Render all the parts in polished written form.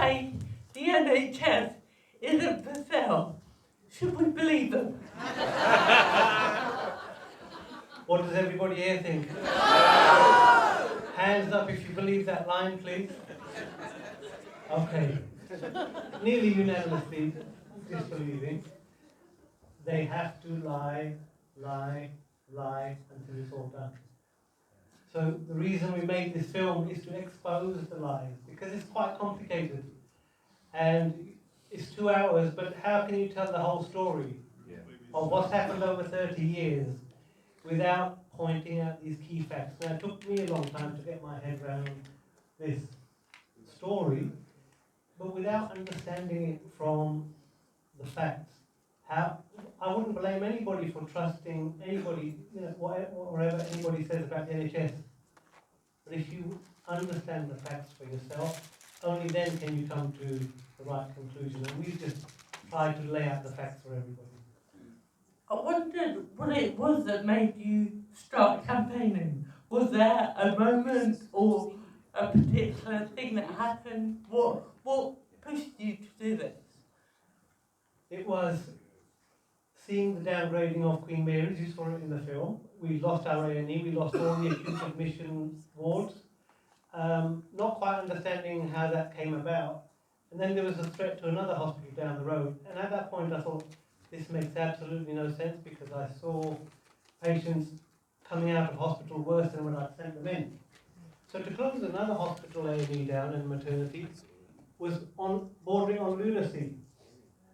say the NHS isn't for sale. Should we believe them? What does everybody here think? Hands up if you believe that line, please. Okay. Nearly unanimously disbelieving. They have to lie until it's all done. So the reason we made this film is to expose the lies, because it's quite complicated. And it's 2 hours, but how can you tell the whole story of what's happened over 30 years without pointing out these key facts? Now, it took me a long time to get my head around this story, but without understanding it from the facts. I wouldn't blame anybody for trusting anybody, whatever anybody says about the NHS. But if you understand the facts for yourself, only then can you come to the right conclusion. And we've just tried to lay out the facts for everybody. I wondered what it was that made you start campaigning. Was there a moment or a particular thing that happened? What pushed you to do this? It was seeing the downgrading of Queen Mary's. You saw it in the film. We lost our A&E, we lost all the acute admission wards. Not quite understanding how that came about. And then there was a threat to another hospital down the road. And at that point I thought, this makes absolutely no sense, because I saw patients coming out of hospital worse than when I sent them in. So to close another hospital A&E down and maternity was bordering on lunacy.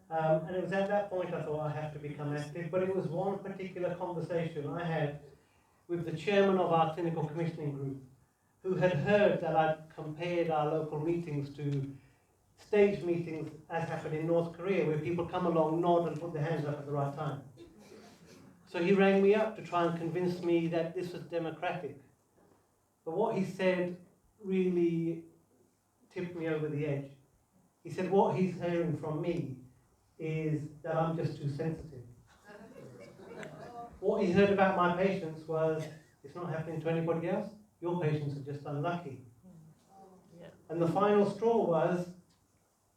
And it was at that point I thought I have to become active, but it was one particular conversation I had with the chairman of our clinical commissioning group, who had heard that I'd compared our local meetings to stage meetings as happened in North Korea, where people come along, nod and put their hands up at the right time. So he rang me up to try and convince me that this was democratic. But what he said really tipped me over the edge. He said what he's hearing from me is that I'm just too sensitive. What he heard about my patients was, it's not happening to anybody else, your patients are just unlucky. Yeah. And the final straw was,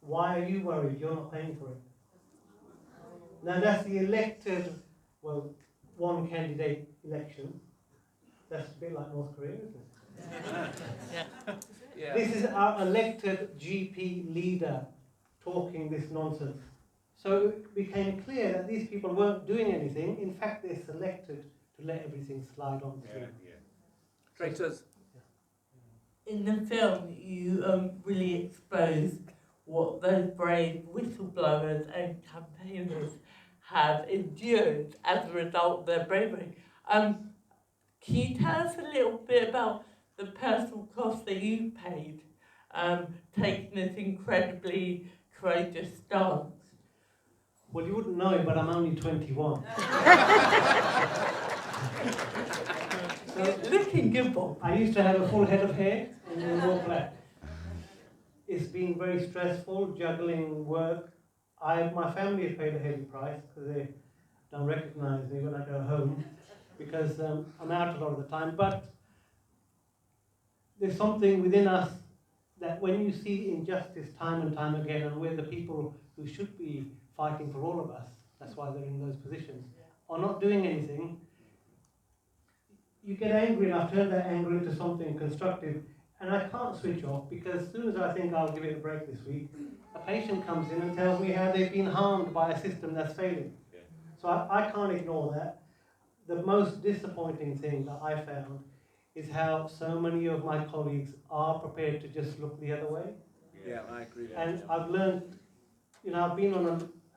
why are you worried? You're not paying for it. Now that's the elected, one candidate election. That's a bit like North Korea, isn't it? Yeah. This is our elected GP leader talking this nonsense. So it became clear that these people weren't doing anything. In fact, they're selected to let everything slide on through. Traitors. In the film, you really exposed what those brave whistleblowers and campaigners have endured as a result of their bravery. Can you tell us a little bit about the personal cost that you paid taking this incredibly courageous stance? Well, you wouldn't know it, but I'm only 21. So, Looking good, Bob. I used to have a full head of hair and then wore black. It's been very stressful, juggling work. My family has paid a heavy price because they don't recognise me when I go home, because I'm out a lot of the time. But there's something within us that when you see injustice time and time again, and we're the people who should be fighting for all of us, that's why they're in those positions, are not doing anything, you get angry, and I've turned that anger into something constructive. And I can't switch off, because as soon as I think I'll give it a break this week, a patient comes in and tells me how they've been harmed by a system that's failing. So I can't ignore that. The most disappointing thing that I found is how so many of my colleagues are prepared to just look the other way. Yeah, I agree. And I've learned, I've been on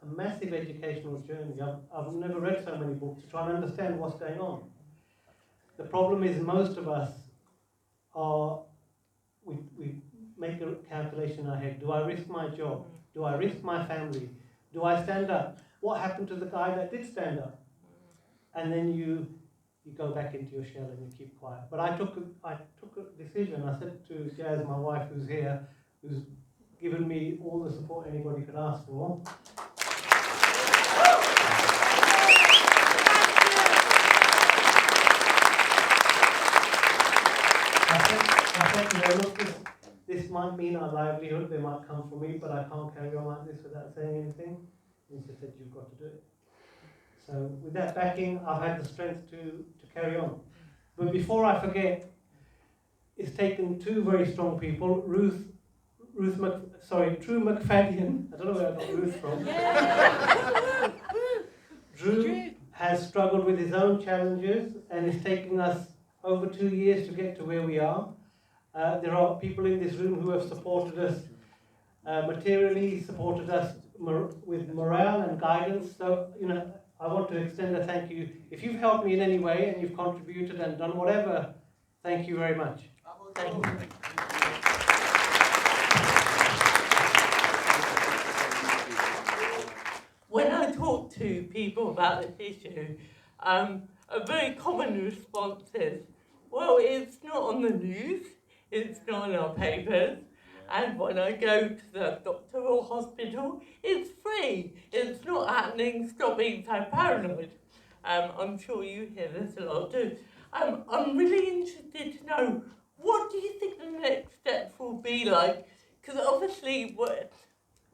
a massive educational journey. I've never read so many books to try and understand what's going on. The problem is most of us we make a calculation in our head. Do I risk my job? Do I risk my family? Do I stand up? What happened to the guy that did stand up? And then you go back into your shell and you keep quiet. But I took a decision. I said to Jazz, my wife, who's here, who's given me all the support anybody could ask for. I said, look, this might mean our livelihood, they might come for me, but I can't carry on like this without saying anything. And she said, you've got to do it. So with that backing, I've had the strength to carry on. But before I forget, it's taken two very strong people, True McFadden, I don't know where I got Ruth from. Drew has struggled with his own challenges and is taking us over 2 years to get to where we are. There are people in this room who have supported us materially, supported us with morale and guidance. So, I want to extend a thank you. If you've helped me in any way and you've contributed and done whatever, thank you very much. Thank you. When I talk to people about this issue, a very common response is, well, it's not on the news, it's not in our papers, and when I go to the doctor or hospital, it's free. It's not happening, stop being so paranoid. I'm sure you hear this a lot too. I'm really interested to know, what do you think the next steps will be like? Because obviously,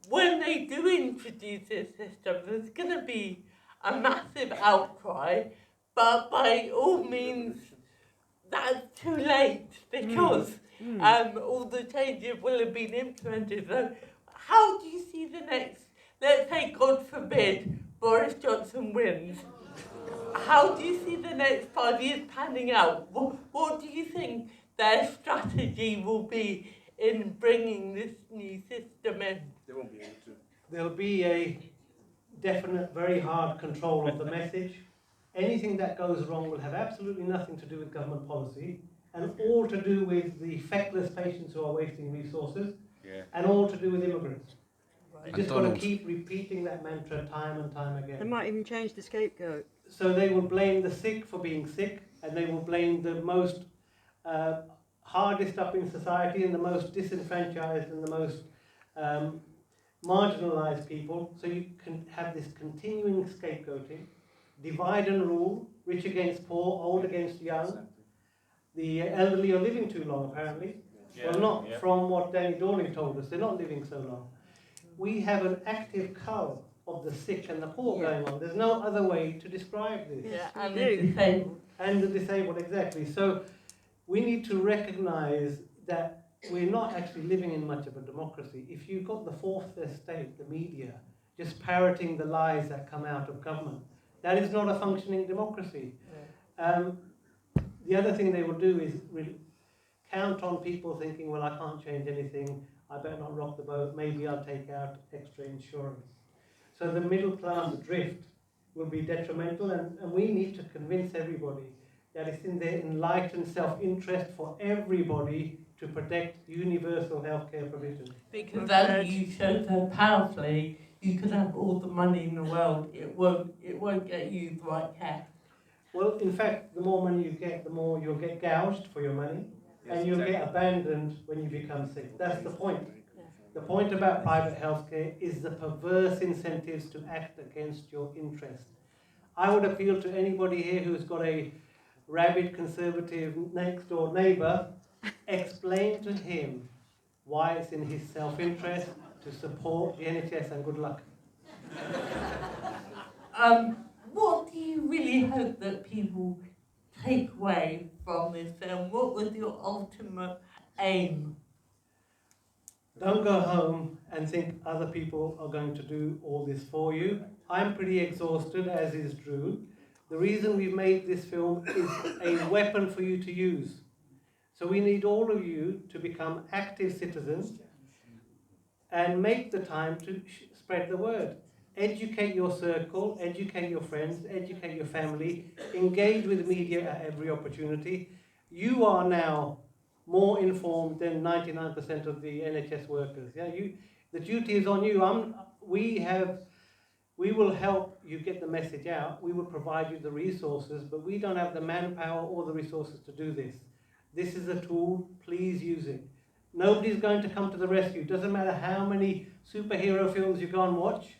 when they do introduce this system, there's going to be a massive outcry, but by all means, that's too late because all the changes will have been implemented. So how do you see the next, let's say, God forbid, Boris Johnson wins. How do you see the next 5 years panning out? What do you think their strategy will be in bringing this new system in? They won't be able to. There'll be a definite, very hard control of the message. Anything that goes wrong will have absolutely nothing to do with government policy, and all to do with the feckless patients who are wasting resources, and all to do with immigrants. You just got to keep repeating that mantra time and time again. They might even change the scapegoat. So they will blame the sick for being sick, and they will blame the most hardest up in society and the most disenfranchised and the most marginalised people. So you can have this continuing scapegoating, divide and rule, rich against poor, old against young. The elderly are living too long, apparently. Well, not from what Danny Dorling told us. They're not living so long. We have an active cull of the sick and the poor going on. There's no other way to describe this. Yeah, and the disabled. And the disabled, exactly. So we need to recognise that we're not actually living in much of a democracy. If you've got the fourth estate, the media, just parroting the lies that come out of government, that is not a functioning democracy. Yeah. The other thing they will do is count on people thinking, well, I can't change anything, I better not rock the boat, maybe I'll take out extra insurance. So the middle class drift will be detrimental, and we need to convince everybody that it's in their enlightened self-interest for everybody to protect universal healthcare provision. Because as you showed so powerfully, you could have all the money in the world, it won't get you the right care. Well, in fact, the more money you get, the more you'll get gouged for your money, and you'll get abandoned when you become sick. That's the point. The point about private healthcare is the perverse incentives to act against your interest. I would appeal to anybody here who's got a rabid conservative next door neighbour, explain to him why it's in his self-interest to support the NHS, and good luck. What do you really hope that people take away from this film? What was your ultimate aim? Don't go home and think other people are going to do all this for you. I'm pretty exhausted, as is Drew. The reason we've made this film is a weapon for you to use. So we need all of you to become active citizens and make the time to spread the word. Educate your circle, educate your friends, educate your family, engage with media at every opportunity. You are now more informed than 99% of the NHS workers. Yeah, the duty is on you. We will help you get the message out. We will provide you the resources, but we don't have the manpower or the resources to do this. This is a tool. Please use it. Nobody's going to come to the rescue. Doesn't matter how many superhero films you go and watch.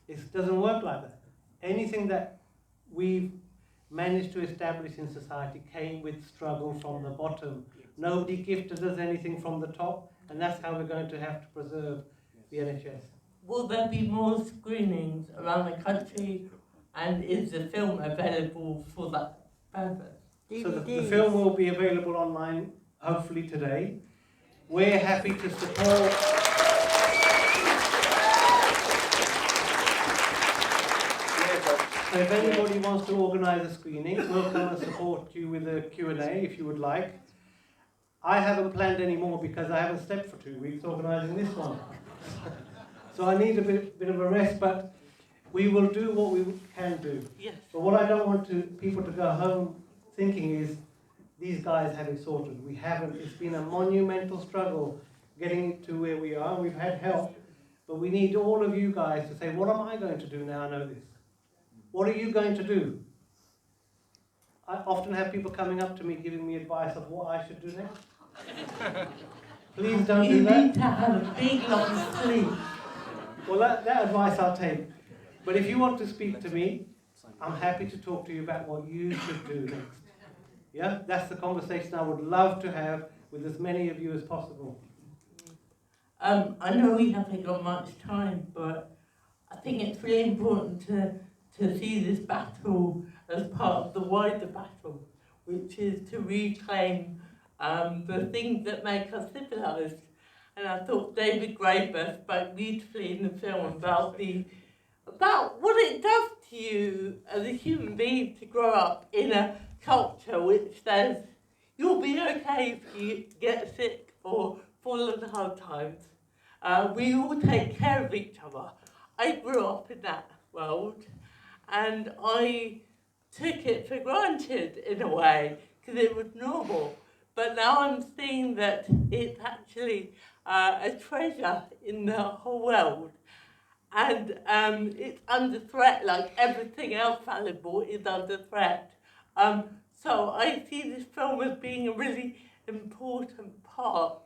It doesn't work like that. Anything that we've managed to establish in society came with struggle from the bottom. Nobody gifted us anything from the top, and that's how we're going to have to preserve the NHS. Will there be more screenings around the country, and is the film available for that purpose? So the film will be available online, hopefully today. We're happy to support. So if anybody wants to organise a screening, we'll come and support you with a Q&A if you would like. I haven't planned any more because I haven't slept for 2 weeks organising this one. So I need a bit of a rest, but we will do what we can do. Yes. But what I don't want people to go home thinking is, these guys have it sorted. We haven't. It's been a monumental struggle getting it to where we are. We've had help, but we need all of you guys to say, what am I going to do now I know this? What are you going to do? I often have people coming up to me giving me advice of what I should do next. Please don't do that. You need to have a big long sleep. Well, that advice I'll take. But if you want to speak to me, I'm happy to talk to you about what you should do next. Yeah, that's the conversation I would love to have with as many of you as possible. I know we haven't got much time, but I think it's really important to see this battle as part of the wider battle, which is to reclaim the things that make us civilised. And I thought David Graeber spoke beautifully in the film about what it does to you as a human being to grow up in a culture which says you'll be okay if you get sick or fall on hard times. We all take care of each other. I grew up in that world, and I took it for granted in a way because it was normal. But now I'm seeing that it's actually a treasure in the whole world, and it's under threat, like everything else valuable is under threat. So I see this film as being a really important part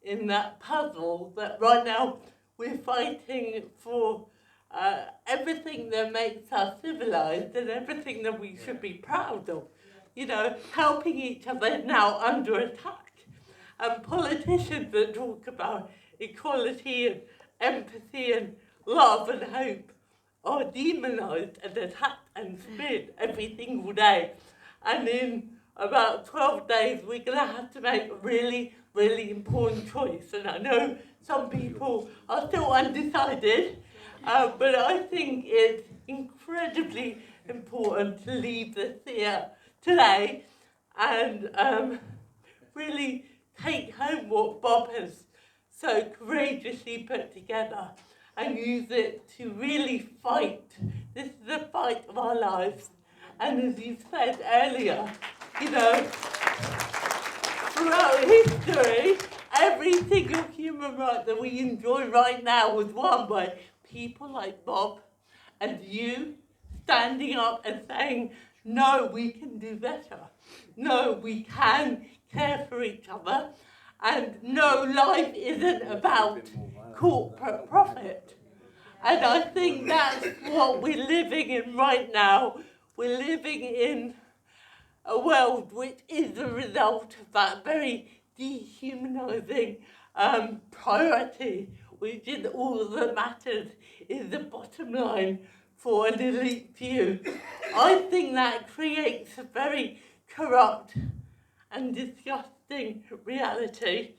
in that puzzle that right now we're fighting for everything that makes us civilised and everything that we should be proud of. You know, helping each other is now under attack. And politicians that talk about equality and empathy and love and hope are demonised and attacked and spit every single day. And in about 12 days, we're going to have to make a really, really important choice. And I know some people are still undecided, but I think it's incredibly important to leave this here today and really take home what Bob has so courageously put together and use it to really fight. This is the fight of our lives. And as you said earlier, you know, throughout history, every single human right that we enjoy right now was won by people like Bob and you standing up and saying, no, we can do better. No, we can care for each other. And no, life isn't about corporate profit. And I think that's what we're living in right now. We're living in a world which is the result of that very dehumanising priority, which is all that matters, is the bottom line for an elite few. I think that creates a very corrupt and disgusting reality.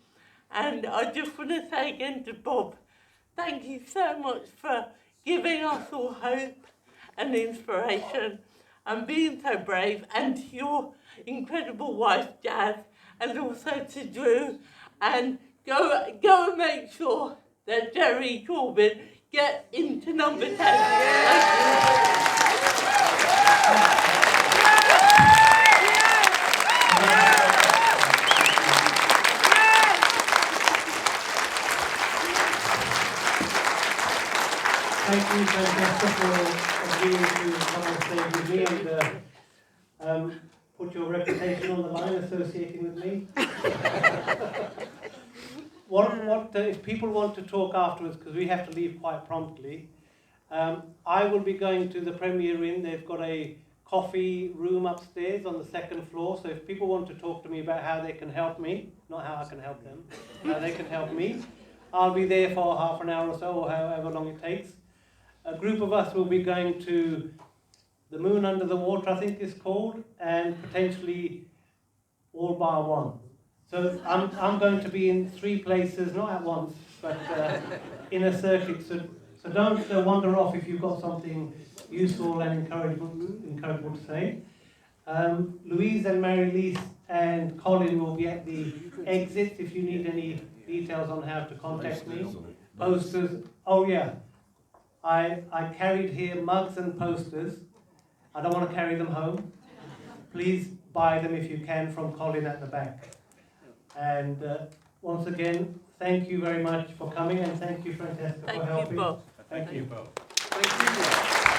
And I just want to say again to Bob, thank you so much for giving us all hope and inspiration and being so brave, and to your incredible wife, Jazz, and also to Drew, and go and make sure that Jerry Corbyn gets into number 10. Thank you, Francesca, for agreeing to come on stage with me and put your reputation on the line associating with me. If people want to talk afterwards, because we have to leave quite promptly, I will be going to the Premier Inn. They've got a coffee room upstairs on the second floor. So if people want to talk to me about how they can help me, not how I can help them, how they can help me, I'll be there for half an hour or so, or however long it takes. A group of us will be going to the Moon Under the Water, I think it's called, and potentially All Bar One. So I'm going to be in 3 places, not at once, but in a circuit. So don't wander off if you've got something useful and encouraging to say. Louise and Mary-Lise and Colin will be at the exits if you need any details on how to contact me. Posters. Oh yeah, I carried here mugs and posters. I don't want to carry them home. Please buy them if you can from Colin at the back. And once again, thank you very much for coming, and thank you, Francesca, for helping. Bob. Thank you. Thank you, Bob.